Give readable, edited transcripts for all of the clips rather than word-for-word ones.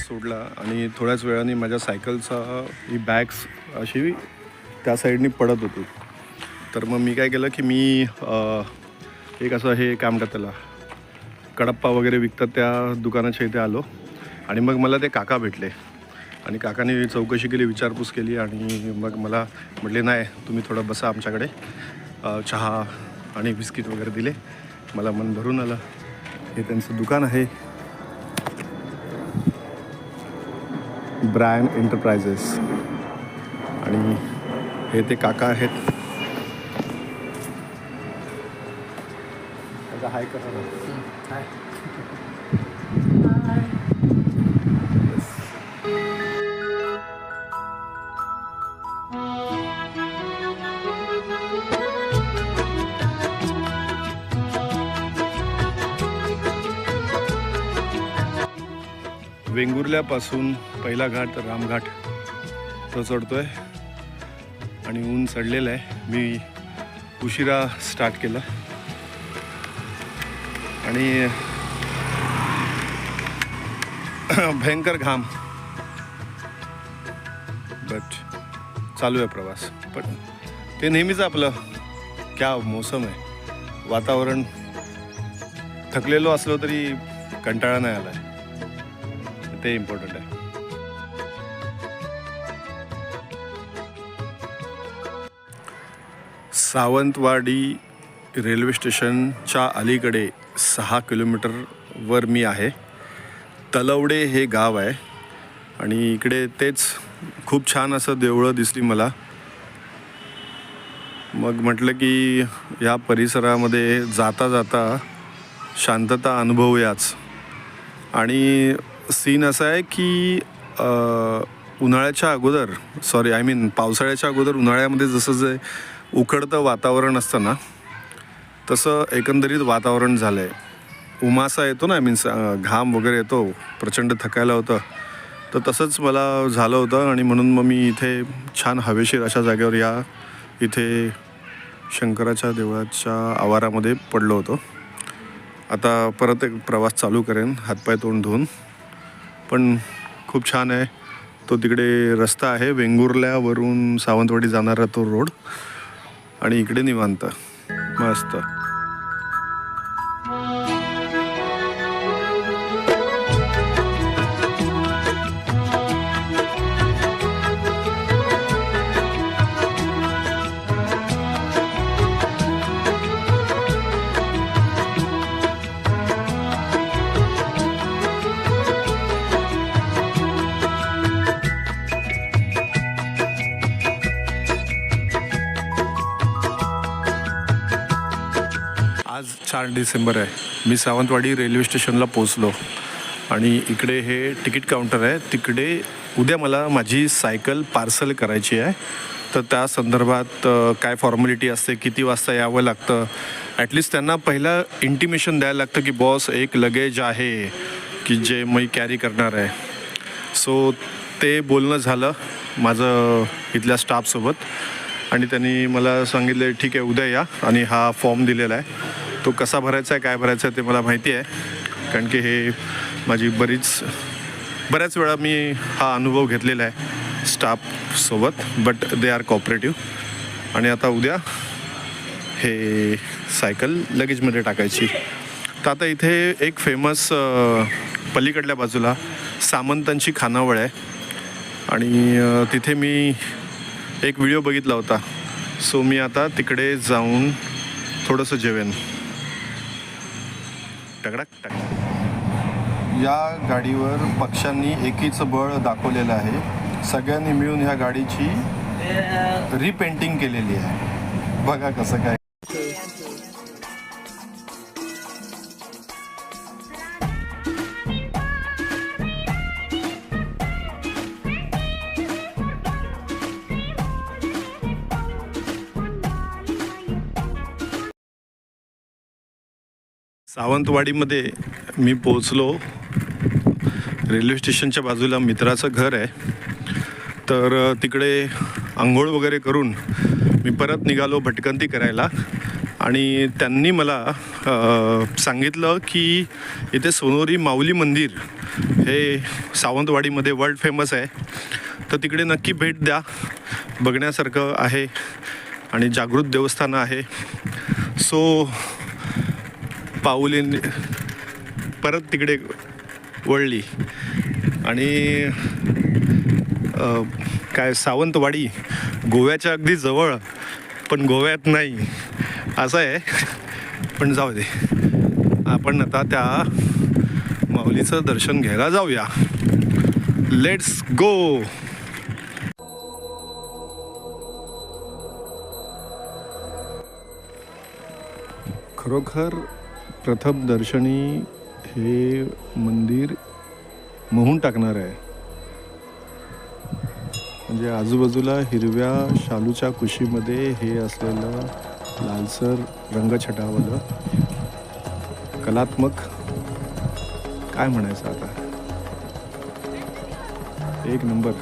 सोडला आणि थोड्याच वेळाने माझ्या सायकलचा ही बॅग्स अशी त्या साईडनी पडत होती. तर मग मी काय केलं की मी एक असं हे काय म्हणतात त्याला कडप्पा वगैरे विकतात त्या दुकानाच्या इथे आलो आणि मग मला ते काका भेटले आणि काकाने चौकशी केली, विचारपूस केली आणि मग मला म्हटले नाही तुम्ही थोडं बसा आमच्याकडे. चहा आणि बिस्किट वगैरे दिले. मला मन भरून आलं. हे त्यांचं दुकान आहे, ब्रायन एंटरप्राइजेस, आणि हे ते काका आहेत. हाय कसा ना. हाय. वेंगुर्ल्यापासून पहिला घाट रामघाट तो चढतोय आणि ऊन चढलेलं आहे. मी उशिरा स्टार्ट केलं आणि भयंकर घाम, बट चालू आहे प्रवास. पण ते नेहमीच आपलं क्या मौसम आहे, वातावरण. थकलेलो असलो तरी कंटाळा नाही आला आहे, ते इम्पॉर्टंट आहे. सावंतवाडी रेल्वे स्टेशनच्या अलीकडे 6 किलोमीटरवर मी आहे. तलवडे हे गाव आहे आणि इकडे तेच खूप छान असं देवळं दिसली मला. मग म्हटलं की या परिसरामध्ये जाता जाता शांतता अनुभवूयाच. आणि सीन असा आहे की उन्हाळ्याच्या अगोदर पावसाळ्याच्या अगोदर उन्हाळ्यामध्ये जसं जे उकडतं वातावरण असतं ना, तसं एकंदरीत वातावरण झालं आहे. उमासा येतो ना, घाम वगैरे येतो, प्रचंड थकायला होतं. तर तसंच मला झालं होतं आणि म्हणून मग मी इथे छान हवेशीर अशा जागेवर इथे शंकराच्या देवळाच्या आवारामध्ये पडलो होतो. आता परत एक प्रवास चालू करेन हातपाय तोंड धुवून. पण खूप छान आहे. तो तिकडे रस्ता आहे वेंगुर्ल्यावरून सावंतवाडी जाणारा तो रोड, आणि इकडे निवांत मस्त. आज 4 डिसेंबर आहे. मी सावंतवाडी रेल्वे स्टेशनला पोचलो आणि इकडे हे तिकीट काउंटर आहे. तिकडे उद्या मला माझी सायकल पार्सल करायची आहे. तर त्या संदर्भात काय फॉर्मॅलिटी असते, किती वाजता यावं लागतं, ॲटलिस्ट त्यांना पहिलं इंटिमेशन द्यायला लागतं की बॉस एक लगेज आहे की जे मी कॅरी करणार आहे. सो ते बोलणं झालं माझं इथल्या स्टाफसोबत आणि त्यांनी मला सांगितलं ठीक आहे उद्या या. आणि हा फॉर्म दिलेला आहे, तो कसा भरायचा आहे काय भरायचं आहे ते मला माहिती आहे, कारण की हे माझी बऱ्याच वेळा मी हा अनुभव घेतलेला आहे स्टाफसोबत. But they are cooperative. आणि आता उद्या हे सायकल लगेजमध्ये टाकायची. तर आता इथे एक फेमस पलीकडल्या बाजूला सामंतांची खानावळ आहे आणि तिथे मी एक व्हिडिओ बघितला होता. सो मी आता तिकडे जाऊन थोडंसं जेवेन. टकटक. या गाडीवर पक्ष्यांनी एकीचं बळ दाखवलेलं आहे. सगळ्यांनी मिळून ह्या गाडीची रिपेंटिंग केलेली आहे. बघा कसं काय. सावंतवाडीमध्ये मी पोचलो. रेल्वे स्टेशनच्या बाजूला मित्राचं घर आहे. तर तिकडे आंघोळ वगैरे करून मी परत निघालो भटकंती करायला आणि त्यांनी मला सांगितलं की इथे सोनोरी माऊली मंदिर हे सावंतवाडीमध्ये वर्ल्ड फेमस आहे, तर तिकडे नक्की भेट द्या, बघण्यासारखं आहे आणि जागृत देवस्थान आहे. सो पाऊलींनी परत तिकडे वळली आणि काय सावंतवाडी गोव्याच्या अगदी जवळ पण गोव्यात नाही असं आहे. पण जाऊ दे, आपण आता त्या माऊलीचं दर्शन घ्यायला जाऊया. Let's go. खरोखर प्रथम दर्शनी हे मंदिर मोहून टाकणार आहे. म्हणजे आजूबाजूला हिरव्या शालूच्या कुशीमध्ये हे असलेलं लालसर रंगछटावालं कलात्मक काय म्हणायचं आता, एक नंबर.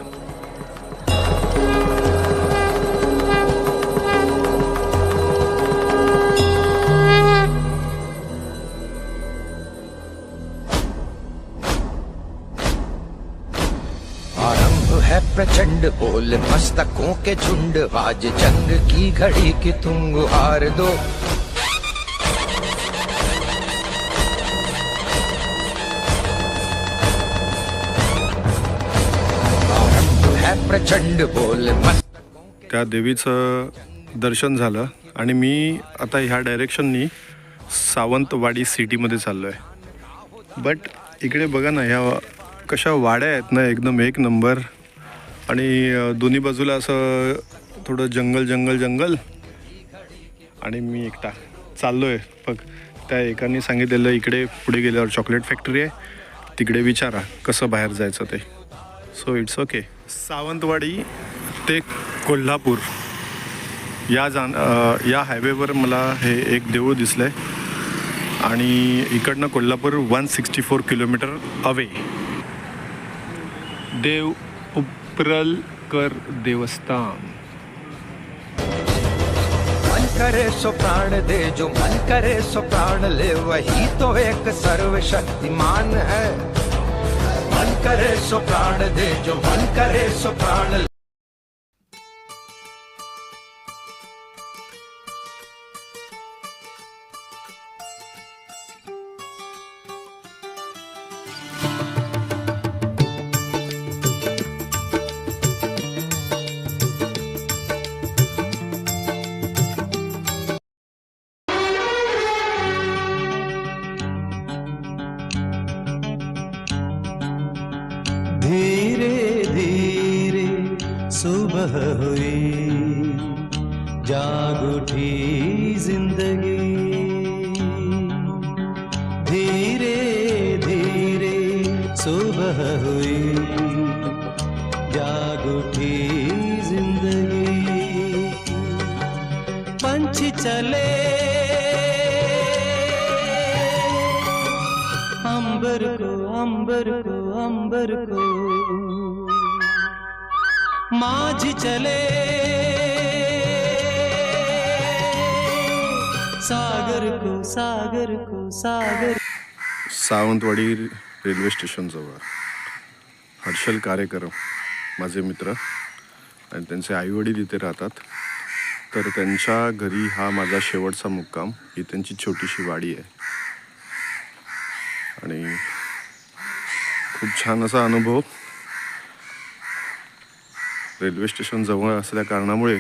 है प्रचंड बोल मस्तकों के झुंड, आज जंग की घड़ी की तुम गुहार दो. है प्रचंड बोल त्या देवीचं दर्शन झालं आणि मी आता ह्या डायरेक्शननी सावंतवाडी सिटीमध्ये चाललो आहे. बट इकडे बघा ना, ह्या कशा वाड्या आहेत ना, एकदम एक नंबर. आणि दोन्ही बाजूला असं थोडं जंगल जंगल जंगल आणि मी एकटा चाललो आहे. बघ, त्या एकाने सांगितलेलं इकडे पुढे गेल्यावर चॉकलेट फॅक्टरी आहे, तिकडे विचारा कसं बाहेर जायचं ते. So it's okay. सावंतवाडी ते कोल्हापूर या हायवेवर मला हे एक देऊळ दिसलं आहे आणि इकडनं कोल्हापूर 164 किलोमीटर अवे. देव उपरलकर देवस्थान. मन करे सो प्राण दे, जो मन करे सो प्राण ले, वही तो एक सर्वशक्तिमान है. मन करे सो प्राण दे, जो मन करे सो प्राण ले. धीरे धीरे सुबह हुई, जाग उठी जिंदगी. धीरे धीरे सुबह हुई, जाग उठी जिंदगी. पंछी चले अंबर को अंबर को अंबर को, माझी चले सागर को सागर को सागर. सावंतवाडी रेल्वे स्टेशनजवळ हर्षल कार्यक्रम माझे मित्र आणि त्यांचे आईवडील इथे राहतात, तर त्यांच्या घरी हा माझा शेवटचा मुक्काम. ही त्यांची छोटीशी वाडी आहे आणि खूप छान असा अनुभव. रेल्वे स्टेशन जवळ असल्या कारणामुळे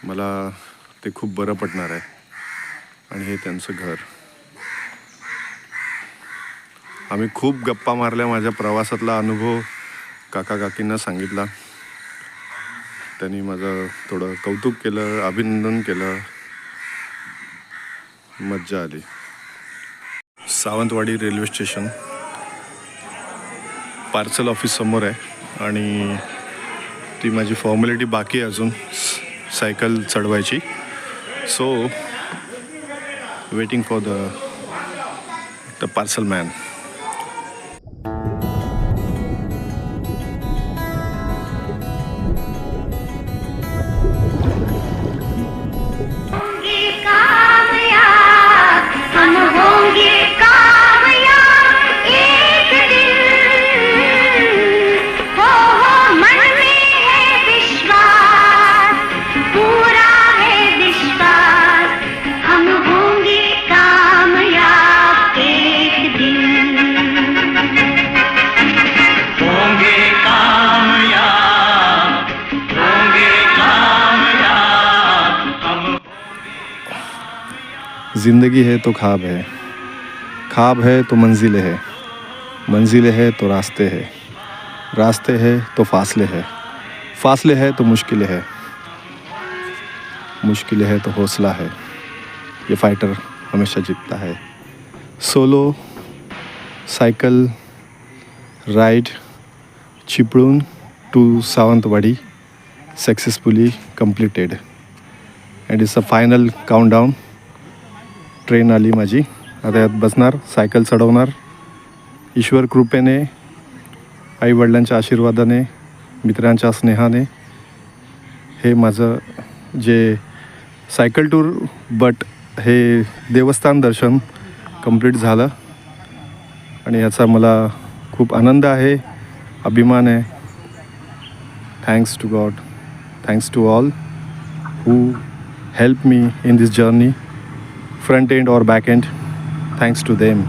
मला ते खूप बरं पडणार आहे. आणि हे त्यांचं घर. आम्ही खूप गप्पा मारल्या, माझ्या प्रवासातला अनुभव काका काकींना सांगितला. त्यांनी माझं थोडं कौतुक केलं, अभिनंदन केलं, मज्जा आली. Sawantwadi railway station parcel office समोर आहे आणि ती माझी फॉर्मॅलिटी बाकी आहे अजून सायकल चढवायची. So waiting for the parcel man. का ज़िंदगी है तो ख्वाब है, ख्वाब है तो मंजिलें है, मंजिलें है तो रास्ते है, रास्ते है तो फासले है, फासले है तो मुश्किलें है, मुश्किलें है तो हौसला है. ये फाइटर हमेशा जीतता है. Solo cycle ride Chiplun to Sawantwadi successfully completed and it's a final countdown. Train आली माझी, आता यात बसणार, सायकल चढवणार. ईश्वर कृपेने, आईवडिलांच्या आशीर्वादाने, मित्रांच्या स्नेहाने हे माझं जे सायकल टूर बट हे देवस्थान दर्शन कंप्लीट झालं आणि याचा मला खूप आनंद आहे, अभिमान आहे. Thanks to God, thanks to all who helped me in this journey, front end or back end. Thanks to them.